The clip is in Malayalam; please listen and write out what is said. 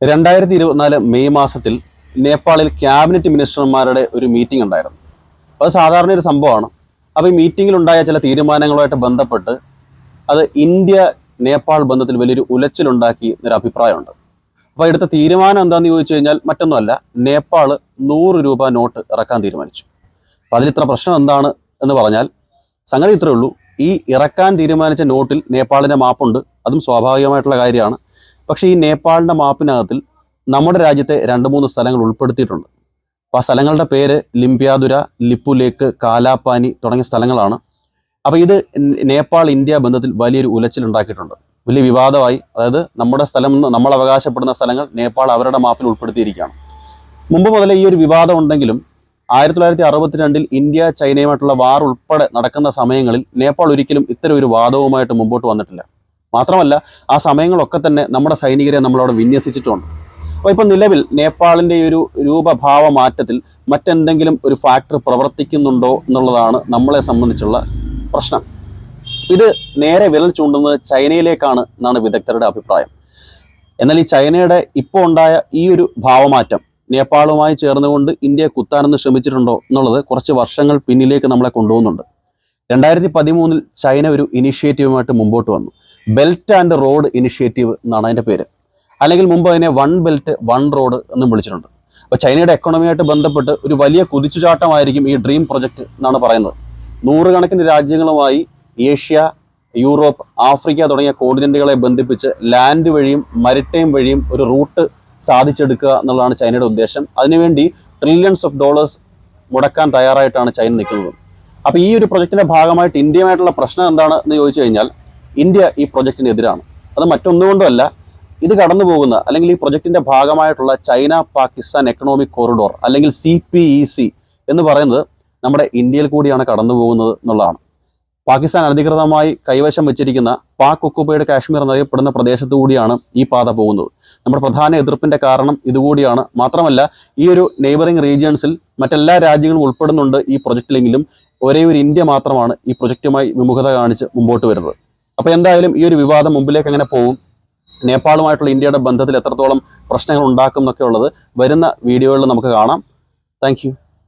2024 മെയ് മാസത്തിൽ നേപ്പാളിൽ ക്യാബിനറ്റ് മിനിസ്റ്റർമാരുടെ ഒരു മീറ്റിംഗ് ഉണ്ടായിരുന്നു. അത് സാധാരണ ഒരു സംഭവമാണ്. അപ്പോൾ ഈ മീറ്റിങ്ങിൽ ഉണ്ടായ ചില തീരുമാനങ്ങളുമായിട്ട് ബന്ധപ്പെട്ട് അത് ഇന്ത്യ നേപ്പാൾ ബന്ധത്തിൽ വലിയൊരു ഉലച്ചിലുണ്ടാക്കി എന്നൊരു അഭിപ്രായമുണ്ട്. അപ്പോൾ എടുത്ത തീരുമാനം എന്താണെന്ന് ചോദിച്ചു കഴിഞ്ഞാൽ മറ്റൊന്നുമല്ല, നേപ്പാൾ 100 രൂപ നോട്ട് ഇറക്കാൻ തീരുമാനിച്ചു. അപ്പോൾ അതിലിത്ര പ്രശ്നം എന്താണ് എന്ന് പറഞ്ഞാൽ സംഗതി ഇത്രയേ ഉള്ളൂ. ഈ ഇറക്കാൻ തീരുമാനിച്ച നോട്ടിൽ നേപ്പാളിൻ്റെ മാപ്പുണ്ട്, അതും സ്വാഭാവികമായിട്ടുള്ള കാര്യമാണ്. പക്ഷേ ഈ നേപ്പാളിൻ്റെ മാപ്പിനകത്തിൽ നമ്മുടെ രാജ്യത്തെ 2-3 സ്ഥലങ്ങൾ ഉൾപ്പെടുത്തിയിട്ടുണ്ട്. അപ്പോൾ ആ സ്ഥലങ്ങളുടെ പേര് ലിംപ്യാതുര, ലിപ്പുലേക്ക്, കാലാപാനി തുടങ്ങിയ സ്ഥലങ്ങളാണ്. അപ്പോൾ ഇത് നേപ്പാൾ ഇന്ത്യ ബന്ധത്തിൽ വലിയൊരു ഉലച്ചിലുണ്ടാക്കിയിട്ടുണ്ട്, വലിയ വിവാദമായി. അതായത് നമ്മുടെ സ്ഥലം നമ്മൾ അവകാശപ്പെടുന്ന സ്ഥലങ്ങൾ നേപ്പാൾ അവരുടെ മാപ്പിൽ ഉൾപ്പെടുത്തിയിരിക്കുകയാണ്. മുമ്പ് മുതലേ ഈ ഒരു വിവാദം ഉണ്ടെങ്കിലും 1962 ഇന്ത്യ ചൈനയുമായിട്ടുള്ള വാർ ഉൾപ്പെടെ നടക്കുന്ന സമയങ്ങളിൽ നേപ്പാൾ ഒരിക്കലും ഇത്തരം ഒരു വാദവുമായിട്ട് മുമ്പോട്ട് വന്നിട്ടില്ല. മാത്രമല്ല ആ സമയങ്ങളൊക്കെ തന്നെ നമ്മുടെ സൈനികരെ നമ്മളവിടെ വിന്യസിച്ചിട്ടുണ്ട്. അപ്പോൾ ഇപ്പം നിലവിൽ നേപ്പാളിൻ്റെ ഈ ഒരു രൂപഭാവ മാറ്റത്തിൽ മറ്റെന്തെങ്കിലും ഒരു ഫാക്ടർ പ്രവർത്തിക്കുന്നുണ്ടോ എന്നുള്ളതാണ് നമ്മളെ സംബന്ധിച്ചുള്ള പ്രശ്നം. ഇത് നേരെ വിരൽ ചൂണ്ടുന്നത് ചൈനയിലേക്കാണ് എന്നാണ് വിദഗ്ധരുടെ അഭിപ്രായം. എന്നാൽ ഈ ചൈനയുടെ ഇപ്പോൾ ഉണ്ടായ ഈ ഒരു ഭാവമാറ്റം നേപ്പാളുമായി ചേർന്നുകൊണ്ട് ഇന്ത്യയെ കുത്താനൊന്ന് ശ്രമിച്ചിട്ടുണ്ടോ എന്നുള്ളത് കുറച്ച് വർഷങ്ങൾ പിന്നിലേക്ക് നമ്മളെ കൊണ്ടുപോകുന്നുണ്ട്. 2013 ചൈന ഒരു ഇനിഷ്യേറ്റീവുമായിട്ട് മുമ്പോട്ട് വന്നു. ബെൽറ്റ് ആൻഡ് റോഡ് ഇനിഷ്യേറ്റീവ് എന്നാണ് അതിൻ്റെ പേര്. അല്ലെങ്കിൽ മുമ്പ് അതിനെ 1 ബെൽറ്റ് 1 റോഡ് എന്നും വിളിച്ചിട്ടുണ്ട്. അപ്പോൾ ചൈനയുടെ എക്കണോമിയായിട്ട് ബന്ധപ്പെട്ട് ഒരു വലിയ കുതിച്ചുചാട്ടമായിരിക്കും ഈ ഡ്രീം പ്രൊജക്റ്റ് എന്നാണ് പറയുന്നത്. 100 കണക്കിന് രാജ്യങ്ങളുമായി ഏഷ്യ, യൂറോപ്പ്, ആഫ്രിക്ക തുടങ്ങിയ കോണ്ടിനെന്റുകളെ ബന്ധിപ്പിച്ച് ലാൻഡ് വഴിയും മരിടൈം വഴിയും ഒരു റൂട്ട് സാധിച്ചെടുക്കുക എന്നുള്ളതാണ് ചൈനയുടെ ഉദ്ദേശം. അതിനുവേണ്ടി $ട്രില്യൺസ് മുടക്കാൻ തയ്യാറായിട്ടാണ് ചൈന നിൽക്കുന്നത്. അപ്പോൾ ഈ ഒരു പ്രൊജക്റ്റിൻ്റെ ഭാഗമായിട്ട് ഇന്ത്യയുമായിട്ടുള്ള പ്രശ്നം എന്താണ് എന്ന് ചോദിച്ചു കഴിഞ്ഞാൽ ഇന്ത്യ ഈ പ്രൊജക്റ്റിന് എതിരാണ്. അത് മറ്റൊന്നുകൊണ്ടുമല്ല, ഇത് കടന്നു പോകുന്ന അല്ലെങ്കിൽ ഈ പ്രൊജക്റ്റിൻ്റെ ഭാഗമായിട്ടുള്ള ചൈന പാകിസ്ഥാൻ എക്കണോമിക് കോറിഡോർ അല്ലെങ്കിൽ CPEC എന്ന് പറയുന്നത് നമ്മുടെ ഇന്ത്യയിൽ കൂടിയാണ് കടന്നു പോകുന്നത് എന്നുള്ളതാണ്. പാകിസ്ഥാൻ അനധികൃതമായി കൈവശം വെച്ചിരിക്കുന്ന പാക് ഒക്കുപൈഡ് കാശ്മീർ എന്നറിയപ്പെടുന്ന പ്രദേശത്തു കൂടിയാണ് ഈ പാത പോകുന്നത്. നമ്മുടെ പ്രധാന എതിർപ്പിൻ്റെ കാരണം ഇതുകൂടിയാണ്. മാത്രമല്ല ഈ ഒരു നെയ്ബറിംഗ് റീജിയൻസിൽ മറ്റെല്ലാ രാജ്യങ്ങളും ഉൾപ്പെടുന്നുണ്ട് ഈ പ്രൊജക്റ്റിലെങ്കിലും ഒരേ ഒരു ഇന്ത്യ മാത്രമാണ് ഈ പ്രൊജക്റ്റുമായി വിമുഖത കാണിച്ച് മുമ്പോട്ട് വരുന്നത്. അപ്പോൾ എന്തായാലും ഈ ഒരു വിവാദം മുമ്പിലേക്ക് എങ്ങനെ പോകും, നേപ്പാളുമായിട്ടുള്ള ഇന്ത്യയുടെ ബന്ധത്തിൽ എത്രത്തോളം പ്രശ്നങ്ങൾ ഉണ്ടാക്കും എന്നൊക്കെ ഉള്ളത് വരുന്ന വീഡിയോകളിൽ നമുക്ക് കാണാം. Thank you.